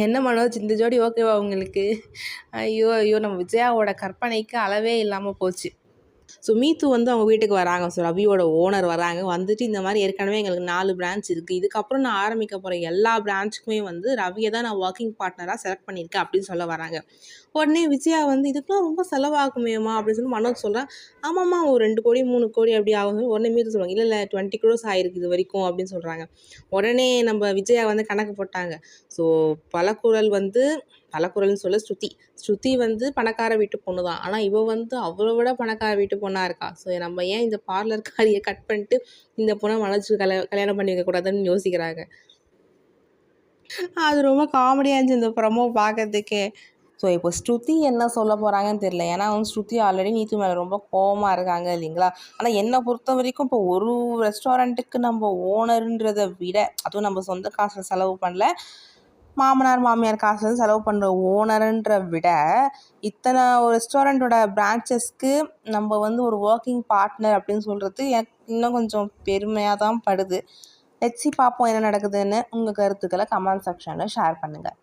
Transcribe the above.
என்ன மனோஜ், இந்த ஜோடி ஓகேவா உங்களுக்கு? ஐயோ ஐயோ, நம்ம விஜயாவோட கற்பனைக்கு அளவே இல்லாமல் போச்சு. ஸோ மீத்து வந்து அவங்க வீட்டுக்கு வராங்க. ஸோ ரவியோட ஓனர் வராங்க. வந்துட்டு இந்த மாதிரி ஏற்கனவே எங்களுக்கு 4 பிரான்ச் இருக்குது, இதுக்கப்புறம் நான் ஆரம்பிக்க போகிற எல்லா பிரான்ச்சுக்குமே வந்து ரவியை தான் நான் ஒர்க்கிங் பார்ட்னராக செலக்ட் பண்ணியிருக்கேன் அப்படின்னு சொல்ல வராங்க. உடனே விஜயா வந்து இதுக்கெலாம் ரொம்ப செலவாகுமேம்மா அப்படின்னு சொல்லி மனோஜ் சொல்கிறேன். ஆமாம்மா, ஒரு 2 கோடி 3 கோடி அப்படி ஆகும். உடனே மீத்து சொல்லுவாங்க, இல்லை இல்லை 20 crores ஆயிருக்கு இது வரைக்கும் அப்படின்னு சொல்கிறாங்க. உடனே நம்ம விஜயா வந்து கணக்கு போட்டாங்க. ஸோ பலக்குரல்னு சொல்ல ஸ்ருதி வந்து பணக்கார வீட்டு பொண்ணு தான். ஆனால் இவ வந்து அவ்வளோ விட பணக்கார வீட்டு பொண்ணாக இருக்கா. ஸோ நம்ம ஏன் இந்த பார்லர் காரியை கட் பண்ணிட்டு இந்த பொண்ணை மனோஜ் கல்யாணம் பண்ணி வைக்கக்கூடாதுன்னு யோசிக்கிறாங்க. அது ரொம்ப காமெடியாக இருந்துச்சு இந்த ப்ரமோ பார்க்கறதுக்கே. ஸோ இப்போ ஸ்ருதி என்ன சொல்ல போகிறாங்கன்னு தெரியல. ஏன்னா வந்து ஸ்ருதி ஆல்ரெடி நீத்து மேலே ரொம்ப கோவமாக இருக்காங்க இல்லைங்களா. ஆனால் என்னை பொறுத்த வரைக்கும் இப்போ ஒரு ரெஸ்டாரண்ட்டுக்கு நம்ம ஓனருன்றதை விட, அதுவும் நம்ம சொந்த காசில் செலவு பண்ணல, மாமனார் மாமியார் காசுலேருந்து செலவு பண்ணுற ஓனருன்ற விட, இத்தனை ஒரு ரெஸ்டாரண்ட்டோட பிரான்ச்சஸ்க்கு நம்ம வந்து ஒரு ஒர்க்கிங் பார்ட்னர் அப்படின்னு சொல்கிறது எனக்கு இன்னும் கொஞ்சம் பெருமையாக தான் படுது. லெட்ஸ் சி, பார்ப்போம் என்ன நடக்குதுன்னு. உங்கள் கருத்துக்களை கமெண்ட் செக்ஷனில் ஷேர் பண்ணுங்கள்.